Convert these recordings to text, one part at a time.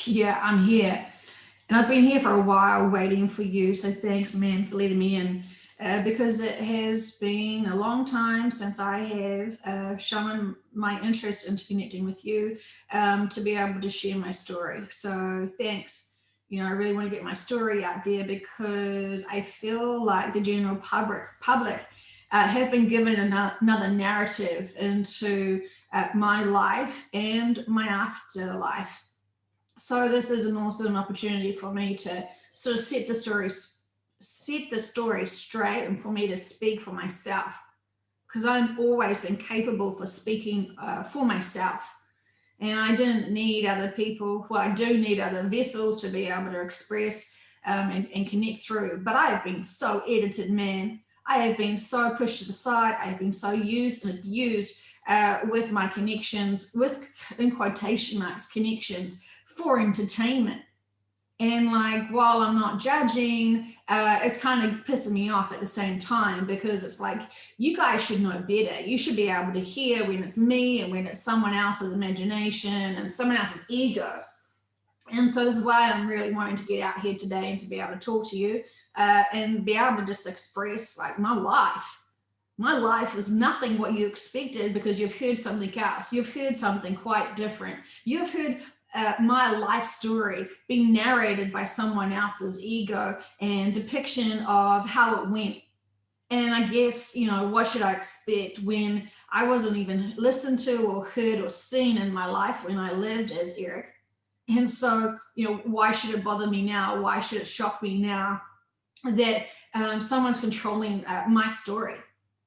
Yeah, I'm here. And I've been here for a while waiting for you. So thanks, man, for letting me in. Because it has been a long time since I have shown my interest into connecting with you to be able to share my story. So thanks. I really want to get my story out there because I feel like the general public have been given another narrative into my life and my afterlife. So this is also an opportunity for me to sort of set the story straight, and for me to speak for myself, because I've always been capable for speaking for myself, and I didn't need other people. Well, I do need other vessels to be able to express and connect through, but I have been so edited, man. I have been so pushed to the side. I have been so used and abused with my connections, with, in quotation marks, connections for entertainment. And like, while I'm not judging, it's kind of pissing me off at the same time, because it's like, you guys should know better. You should be able to hear when it's me and when it's someone else's imagination and someone else's ego. And so this is why I'm really wanting to get out here today and to be able to talk to you and be able to just express like my life. My life is nothing what you expected, because you've heard something else. You've heard something quite different. You've heard my life story being narrated by someone else's ego and depiction of how it went. And I guess, what should I expect when I wasn't even listened to or heard or seen in my life when I lived as Eric? And so, why should it bother me now? Why should it shock me now that someone's controlling my story?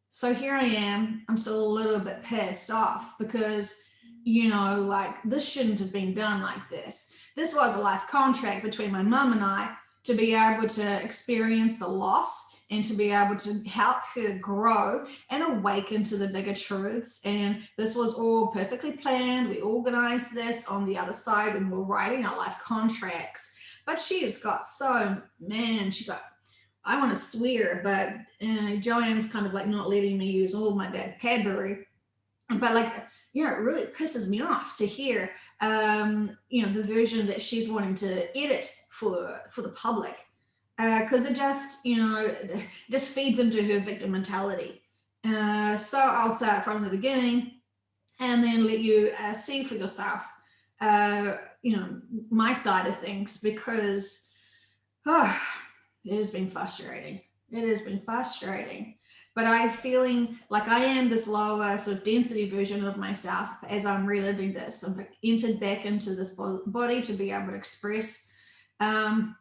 So here I am. I'm still a little bit pissed off because, like, this shouldn't have been done like this. This was a life contract between my mum and I to be able to experience the loss and to be able to help her grow and awaken to the bigger truths. And this was all perfectly planned. We organized this on the other side and we're writing our life contracts. But she has got so, man, she got, I want to swear, but Joanne's kind of like not letting me use all my vocabulary. But like, it really pisses me off to hear, the version that she's wanting to edit for the public, because it just feeds into her victim mentality. So I'll start from the beginning, and then let you see for yourself, uh, my side of things, because oh, it has been frustrating. It has been frustrating. But I'm feeling like I am this lower sort of density version of myself as I'm reliving this. I'm entered back into this body to be able to um,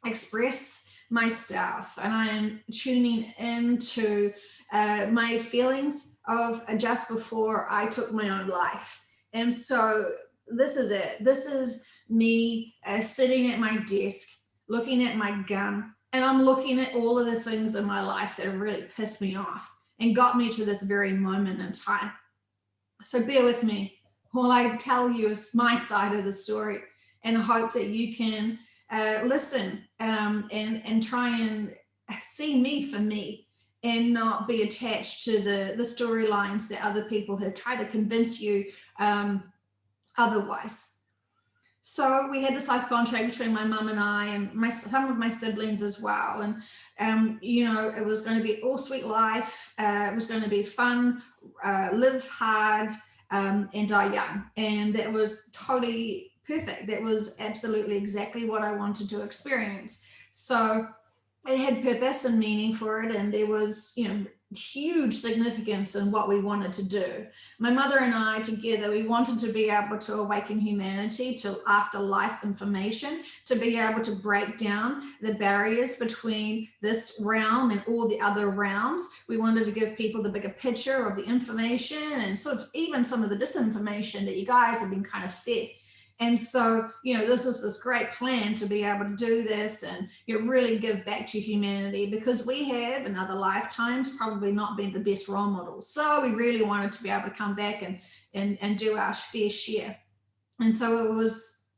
express myself, and I am tuning into my feelings of just before I took my own life. And so this is it. This is me sitting at my desk, looking at my gun, and I'm looking at all of the things in my life that have really pissed me off and got me to this very moment in time. So bear with me while I tell you my side of the story, and hope that you can listen and try and see me for me, and not be attached to the storylines that other people have tried to convince you otherwise. So we had this life contract between my mum and I, and some of my siblings as well. And it was going to be all sweet life. It was going to be fun, live hard, and die young. And that was totally perfect. That was absolutely exactly what I wanted to experience. So it had purpose and meaning for it, and there was huge significance in what we wanted to do. My mother and I together, we wanted to be able to awaken humanity to afterlife information, to be able to break down the barriers between this realm and all the other realms. We wanted to give people the bigger picture of the information, and sort of even some of the disinformation that you guys have been kind of fed. And so, this was this great plan to be able to do this and really give back to humanity, because we have in other lifetimes probably not been the best role models. So we really wanted to be able to come back and do our fair share. And so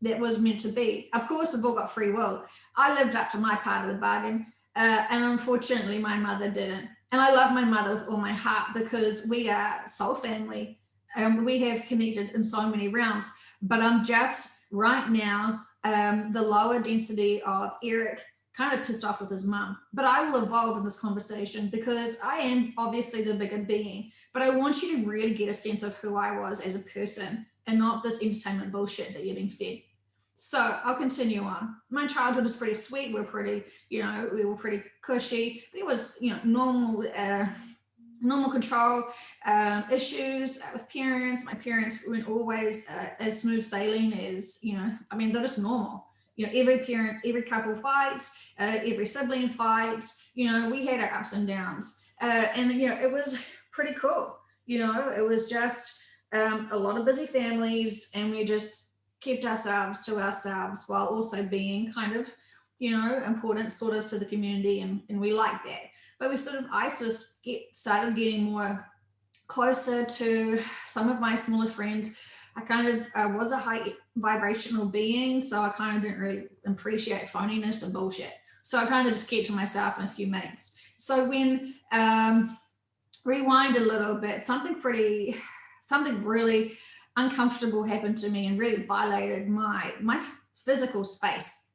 that was meant to be. Of course, we've all got free will. I lived up to my part of the bargain, and unfortunately, my mother didn't. And I love my mother with all my heart, because we are soul family, and we have connected in so many realms. But I'm just right now the lower density of Eric kind of pissed off with his mum. But I will evolve in this conversation because I am obviously the bigger being, but I want you to really get a sense of who I was as a person and not this entertainment bullshit that you're being fed. So I'll continue on. My childhood was pretty sweet. We were pretty cushy. There was, normal control issues with parents. My parents weren't always as smooth sailing as, they're just normal. Every parent, every couple fights, every sibling fights, we had our ups and downs. It was pretty cool. It was just a lot of busy families, and we just kept ourselves to ourselves while also being kind of, important sort of to the community. And we liked that. But I started getting more closer to some of my smaller friends. I kind of was a high vibrational being, so I kind of didn't really appreciate phoniness and bullshit. So I kind of just kept to myself and a few mates. So when rewind a little bit, something really uncomfortable happened to me and really violated my physical space.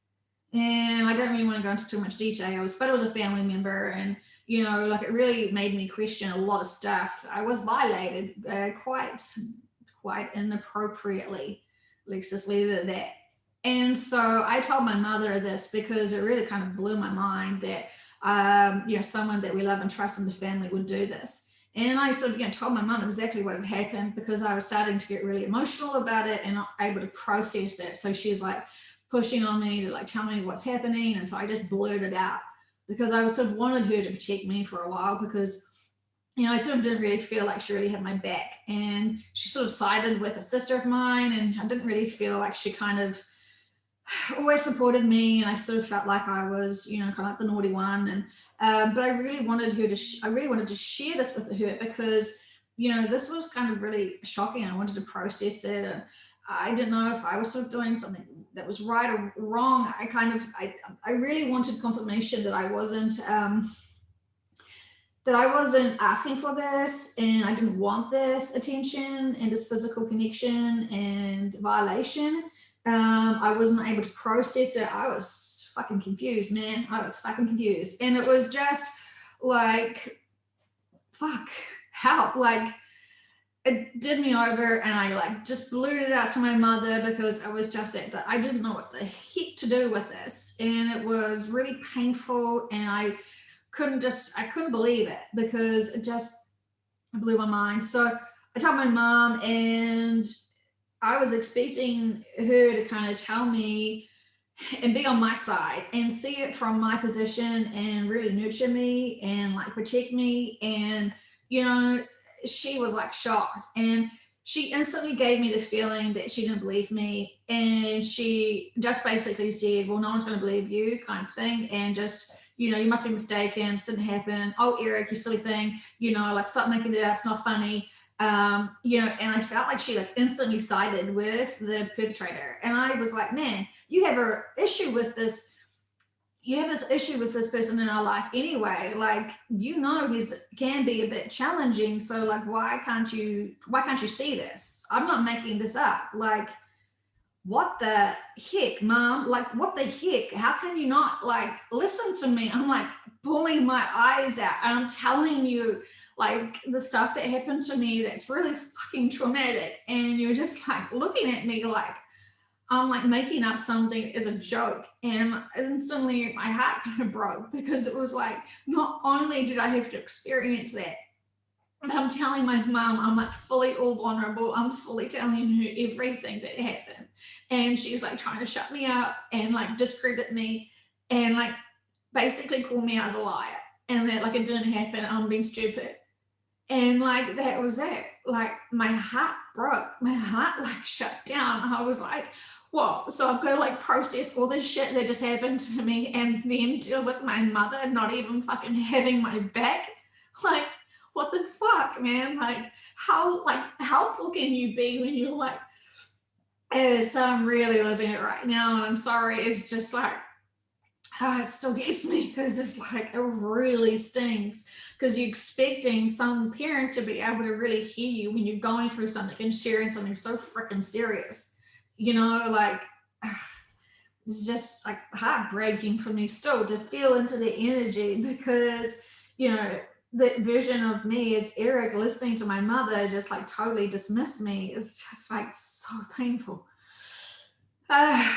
And I don't really want to go into too much details, but it was a family member, and it really made me question a lot of stuff. I was violated quite inappropriately. Let's just leave it at that. And so I told my mother this because it really kind of blew my mind that someone that we love and trust in the family would do this. And I sort of told my mom exactly what had happened because I was starting to get really emotional about it and not able to process it. So she was like pushing on me to like tell me what's happening. And so I just blurted out because I sort of wanted her to protect me for a while because I sort of didn't really feel like she really had my back. And she sort of sided with a sister of mine, and I didn't really feel like she kind of always supported me. And I sort of felt like I was, kind of like the naughty one. And but I really wanted her to, I really wanted to share this with her because, this was kind of really shocking. I wanted to process it. And I didn't know if I was sort of doing something that was right or wrong. I really wanted confirmation that I wasn't asking for this, and I didn't want this attention and this physical connection and violation. I wasn't able to process it. I was fucking confused, man. I was fucking confused. And it was just like, fuck, help. Like, it did me over, and I like just blurted it out to my mother because I was just that I didn't know what the heck to do with this. And it was really painful, and I couldn't believe it because it just blew my mind. So I told my mom, and I was expecting her to kind of tell me and be on my side and see it from my position and really nurture me and like protect me. And, she was like shocked, and she instantly gave me the feeling that she didn't believe me. And she just basically said, well, no one's going to believe you, kind of thing. And just, you must be mistaken. This didn't happen. Oh, Eric, you silly thing, like stop making it up. It's not funny. And I felt like she like instantly sided with the perpetrator. And I was like, man, you have an issue with this. You have this issue with this person in our life anyway. Like, he's can be a bit challenging. So like, why can't you see this? I'm not making this up. Like, what the heck, mom? Like, what the heck? How can you not like listen to me? I'm like pulling my eyes out, and I'm telling you like the stuff that happened to me that's really fucking traumatic. And you're just like looking at me like I'm like making up something as a joke. And instantly my heart kind of broke because it was like, not only did I have to experience that, but I'm telling my mom, I'm like fully all vulnerable. I'm fully telling her everything that happened. And she's like trying to shut me up and like discredit me and like basically call me as a liar. And that like it didn't happen. I'm being stupid. And like that was it. Like my heart broke. My heart like shut down. I was like, whoa. So I've got to like process all this shit that just happened to me and then deal with my mother not even fucking having my back. Like, what the fuck, man? Like how helpful can you be when you're like, so I'm really living it right now. And I'm sorry. It's just like, it still gets me because it's like, it really stings because you're expecting some parent to be able to really hear you when you're going through something and sharing something so freaking serious, like it's just like heartbreaking for me still to feel into the energy, because, you know, the version of me as Eric listening to my mother just like totally dismiss me is just like so painful. Uh,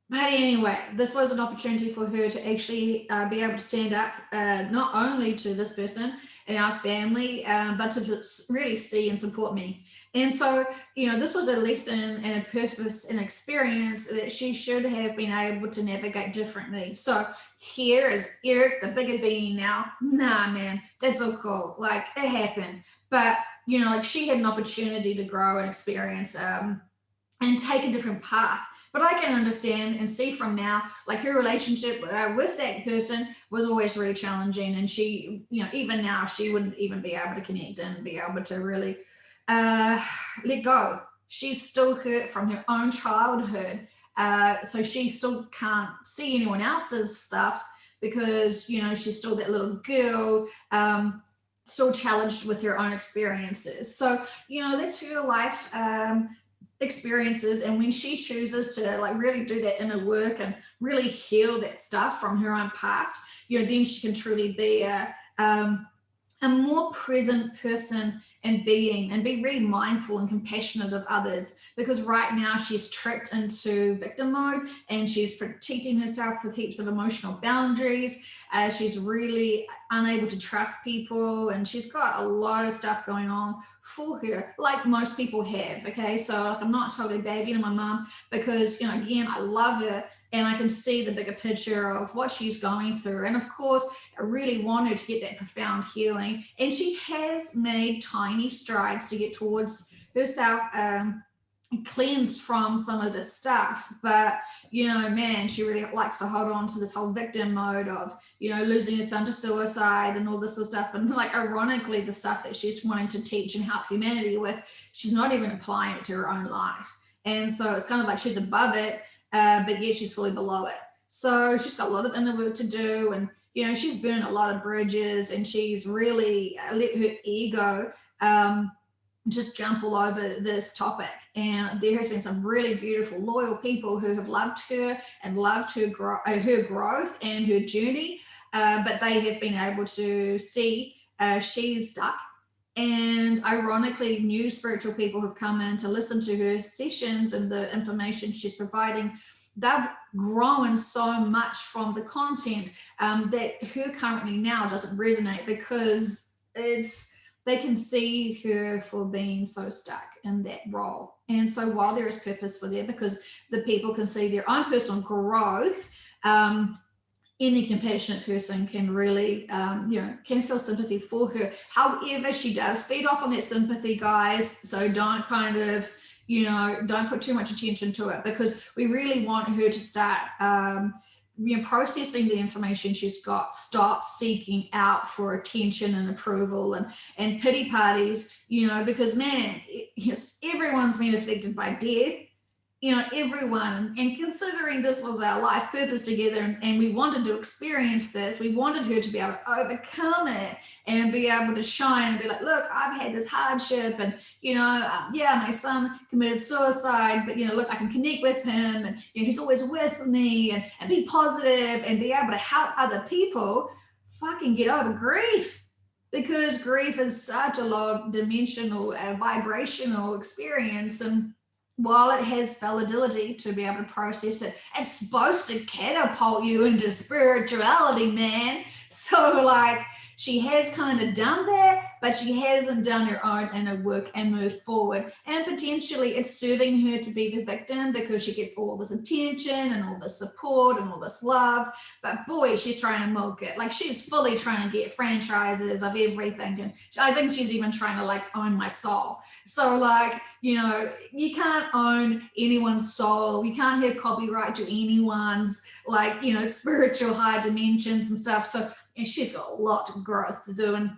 but anyway, this was an opportunity for her to actually be able to stand up, not only to this person in our family, but to really see and support me. And so, you know, this was a lesson and a purpose and experience that she should have been able to navigate differently. So here is Eric, the bigger being now. Nah, man, that's so cool. Like, it happened. But, you know, like, she had an opportunity to grow and experience and take a different path. But I can understand and see from now, like, her relationship with that person was always really challenging. And she, you know, even now, she wouldn't even be able to connect and be able to really let go. She's still hurt from her own childhood. So she still can't see anyone else's stuff because, you know, she's still that little girl. Still challenged with her own experiences. So, you know, that's real life experiences. And when she chooses to like really do that inner work and really heal that stuff from her own past, you know, then she can truly be a more present person and being, and be really mindful and compassionate of others, because right now she's tricked into victim mode and she's protecting herself with heaps of emotional boundaries. She's really unable to trust people, and she's got a lot of stuff going on for her, like most people have. Okay, so like, I'm not totally bagging on my mom, because, you know, again, I love her and I can see the bigger picture of what she's going through. And of course, I really want her to get that profound healing. And she has made tiny strides to get towards herself, cleansed from some of this stuff. But, you know, man, she really likes to hold on to this whole victim mode of, you know, losing her son to suicide and all this other stuff. And like, ironically, the stuff that she's wanting to teach and help humanity with, she's not even applying it to her own life. And so it's kind of like she's above it, but yet she's fully below it. So she's got a lot of inner work to do. And, you know, she's burned a lot of bridges, and she's really let her ego just jump all over this topic. And there has been some really beautiful, loyal people who have loved her and loved her, her growth and her journey, but they have been able to see she's stuck. And ironically, new spiritual people have come in to listen to her sessions and the information she's providing. They've grown so much from the content that her currently now doesn't resonate, because they can see her for being so stuck in that role. And so while there is purpose for there, because the people can see their own personal growth, any compassionate person can really, you know, can feel sympathy for her. However, she does feed off on that sympathy, guys. So don't kind of, you know, don't put too much attention to it, because we really want her to start, you know, processing the information she's got, stop seeking out for attention and approval and pity parties, you know, because, man, yes, everyone's been affected by death. You know, everyone. And considering this was our life purpose together, and we wanted to experience this, we wanted her to be able to overcome it and be able to shine and be like, look, I've had this hardship, and, you know, yeah, my son committed suicide, but, you know, look, I can connect with him, and, you know, he's always with me, and be positive and be able to help other people fucking get over grief. Because grief is such a low dimensional, vibrational experience. And while it has validity to be able to process it, it's supposed to catapult you into spirituality, man. So, like, she has kind of done that, but she hasn't done her own inner work and moved forward. And potentially it's serving her to be the victim, because she gets all this attention and all this support and all this love. But boy, she's trying to milk it. Like, she's fully trying to get franchises of everything. And I think she's even trying to like own my soul. So, like, you know, you can't own anyone's soul. You can't have copyright to anyone's, like, you know, spiritual high dimensions and stuff. So, and she's got a lot of growth to do. And,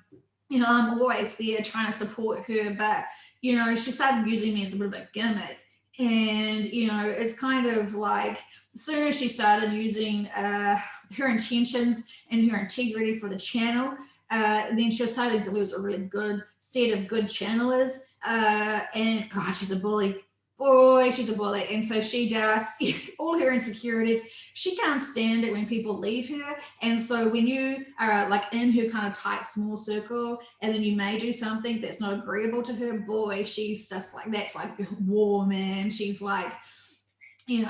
you know, I'm always there trying to support her. But, you know, she started using me as a bit of a gimmick. And, you know, it's kind of like, as soon as she started using her intentions and her integrity for the channel, then she was starting to lose a really good set of good channelers. And God, she's a bully. boy, she's a bully. And so she just, all her insecurities, she can't stand it when people leave her. And so when you are like in her kind of tight, small circle, and then you may do something that's not agreeable to her, boy, she's just like, that's like war, man. She's like,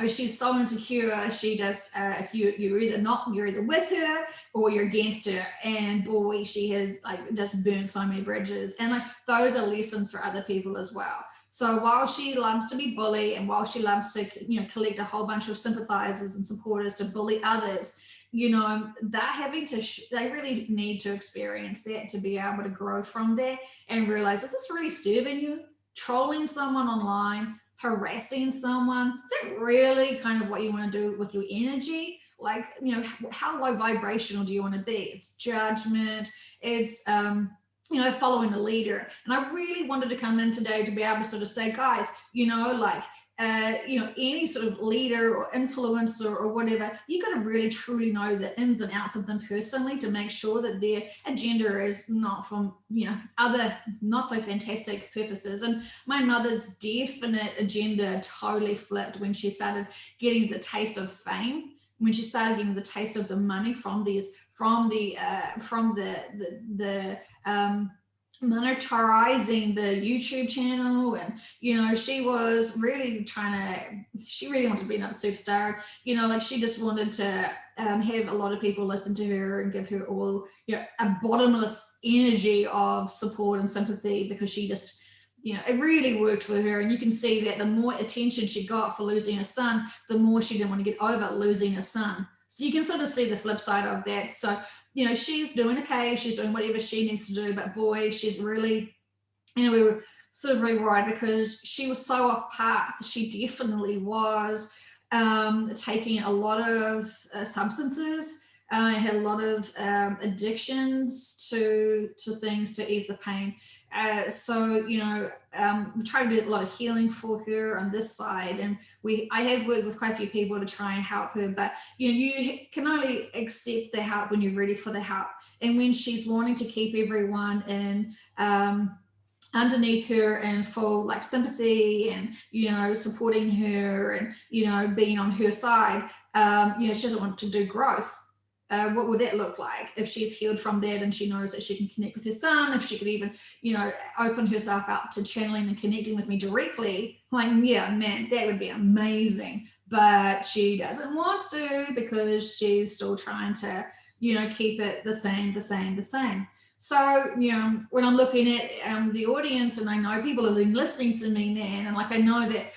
she's so insecure. She just, if you're either with her or you're against her. And boy, she has like just burned so many bridges. And like those are lessons for other people as well. So while she loves to be bullied, and while she loves to, collect a whole bunch of sympathizers and supporters to bully others, they're having to, they really need to experience that to be able to grow from there and realize, this is really serving you? Trolling someone online, harassing someone, is that really kind of what you want to do with your energy? Like, how low vibrational do you want to be? It's judgment, it's following the leader. And I really wanted to come in today to be able to sort of say, guys, any sort of leader or influencer or whatever, you got to really truly know the ins and outs of them personally to make sure that their agenda is not from, other not so fantastic purposes. And my mother's definite agenda totally flipped when she started getting the taste of fame, when she started getting the taste of the money from the monetizing the YouTube channel. And she was really she really wanted to be another superstar. Like she just wanted to have a lot of people listen to her and give her all a bottomless energy of support and sympathy, because she just it really worked for her. And you can see that the more attention she got for losing her son, the more she didn't want to get over losing her son. So you can sort of see the flip side of that. So she's doing okay. She's doing whatever she needs to do. But boy, she's really, we were sort of really worried because she was so off path. She definitely was taking a lot of substances. Had a lot of addictions to things to ease the pain. We try to do a lot of healing for her on this side, and I have worked with quite a few people to try and help her, but you can only accept the help when you're ready for the help. And when she's wanting to keep everyone in underneath her and full like sympathy and supporting her and being on her side, she doesn't want to do growth. What would that look like if she's healed from that and she knows that she can connect with her son? If she could even, open herself up to channeling and connecting with me directly, like, yeah, man, that would be amazing. But she doesn't want to because she's still trying to, keep it the same. So, when I'm looking at the audience, and I know people have been listening to me, man, and like I know that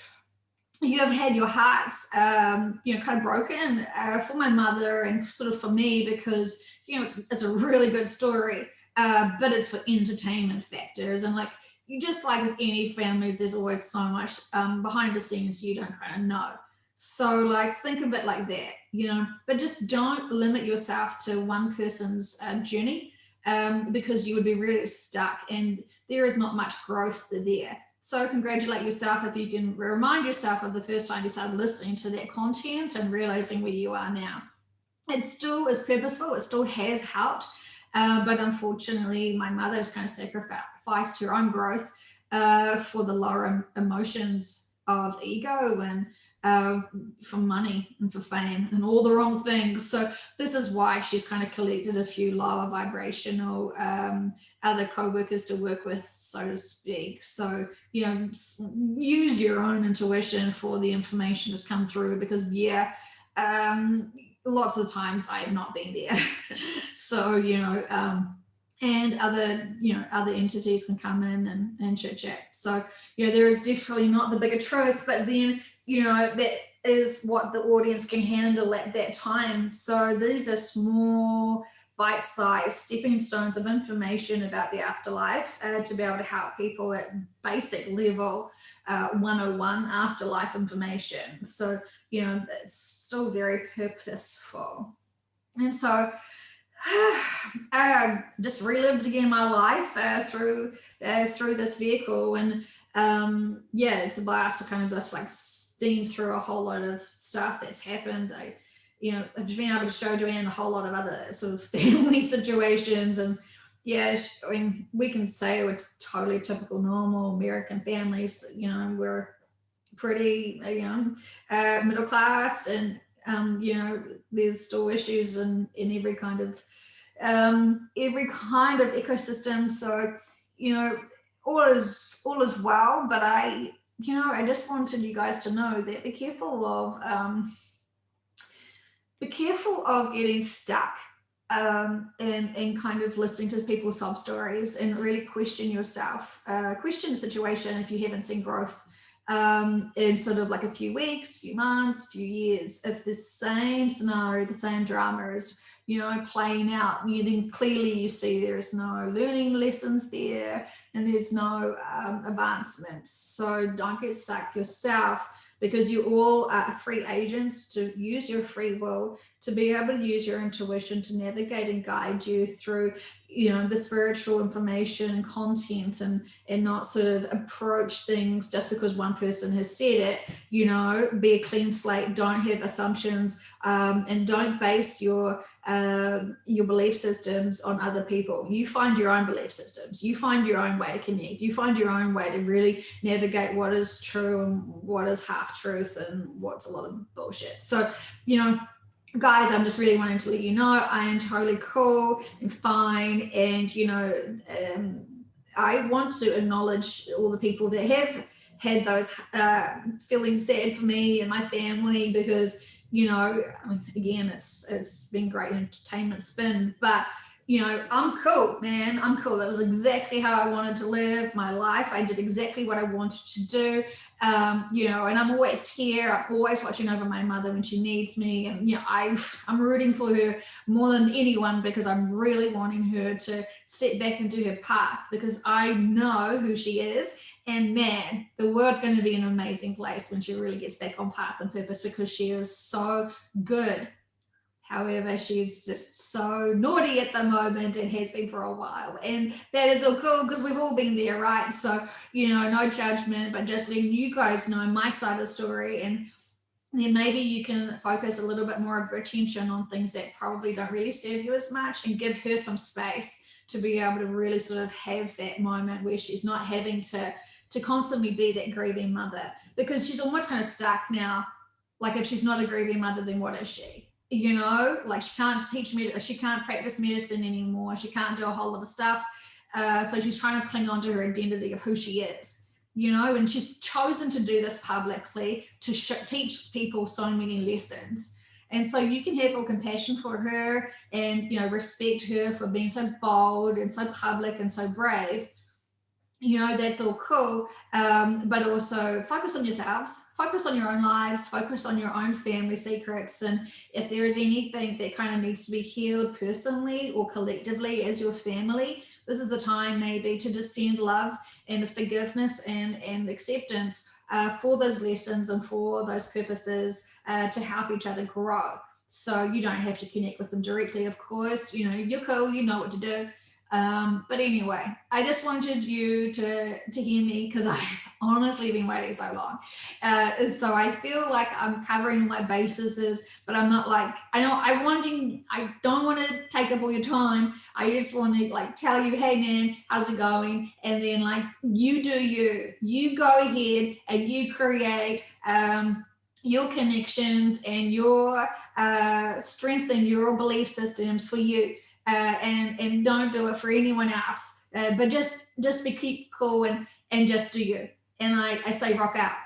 you have had your hearts, kind of broken for my mother and sort of for me, because, it's a really good story, but it's for entertainment factors. And like, just like with any families, there's always so much behind the scenes you don't kind of know. So like, think of it like that, but just don't limit yourself to one person's journey, because you would be really stuck and there is not much growth there. So congratulate yourself if you can remind yourself of the first time you started listening to that content and realizing where you are now. It still is purposeful, it still has helped, but unfortunately my mother has kind of sacrificed her own growth for the lower emotions of ego and for money and for fame and all the wrong things. So this is why she's kind of collected a few lower vibrational other co-workers to work with, so to speak. So use your own intuition for the information that's come through, because lots of the times I have not been there. So and other entities can come in and chit chat. So there is definitely not the bigger truth, but then that is what the audience can handle at that time. So these are small, bite-sized stepping stones of information about the afterlife to be able to help people at basic level 101 afterlife information. So, it's still very purposeful. And so I just relived again my life through this vehicle, and it's a blast to kind of just like steam through a whole lot of stuff that's happened. I've been able to show Joanne a whole lot of other sort of family situations, and we can say it's totally typical normal American families, where pretty, middle class, and there's still issues in every kind of ecosystem. So, all is well, but I just wanted you guys to know that be careful of getting stuck and kind of listening to people's sob stories, and really question yourself, question the situation if you haven't seen growth in sort of like a few weeks, few months, few years. If the same scenario, the same drama is playing out, then clearly you see there is no learning lessons there, and there's no advancement. So don't get stuck yourself, because you all are free agents to use your free will, to be able to use your intuition to navigate and guide you through the spiritual information content, and not sort of approach things just because one person has said it. Be a clean slate, don't have assumptions, and don't base your belief systems on other people. You find your own belief systems, you find your own way to connect, you find your own way to really navigate what is true and what is half truth and what's a lot of bullshit. So guys, I'm just really wanting to let you know I am totally cool and fine, and I want to acknowledge all the people that have had those feelings sad for me and my family, because again, it's been great entertainment spin, but I'm cool, man. I'm cool. That was exactly how I wanted to live my life. I did exactly what I wanted to do. And I'm always here. I'm always watching over my mother when she needs me. And, I'm rooting for her more than anyone, because I'm really wanting her to step back into her path, because I know who she is. And man, the world's going to be an amazing place when she really gets back on path and purpose, because she is so good. However, she's just so naughty at the moment, and has been for a while. And that is all cool, because we've all been there, right? So, no judgment, but just letting you guys know my side of the story. And then maybe you can focus a little bit more of your attention on things that probably don't really serve you as much, and give her some space to be able to really sort of have that moment where she's not having to constantly be that grieving mother, because she's almost kind of stuck now. Like, if she's not a grieving mother, then what is she? Like, she can't teach me, she can't practice medicine anymore, she can't do a whole lot of stuff, so she's trying to cling on to her identity of who she is, and she's chosen to do this publicly to teach people so many lessons. And so you can have all compassion for her, and respect her for being so bold and so public and so brave. That's all cool, but also focus on yourselves, focus on your own lives, focus on your own family secrets. And if there is anything that kind of needs to be healed personally or collectively as your family, this is the time maybe to just send love and forgiveness and acceptance for those lessons and for those purposes, to help each other grow. So you don't have to connect with them directly, of course. You're cool, you know what to do. But anyway, I just wanted you to hear me, because I've honestly been waiting so long. So I feel like I'm covering my bases, but I'm not like, I don't want to take up all your time. I just want to tell you, hey man, how's it going? And then you do you go ahead and you create your connections and your strengthen your belief systems for you. And don't do it for anyone else, but just keep cool and just do you. And I say rock out.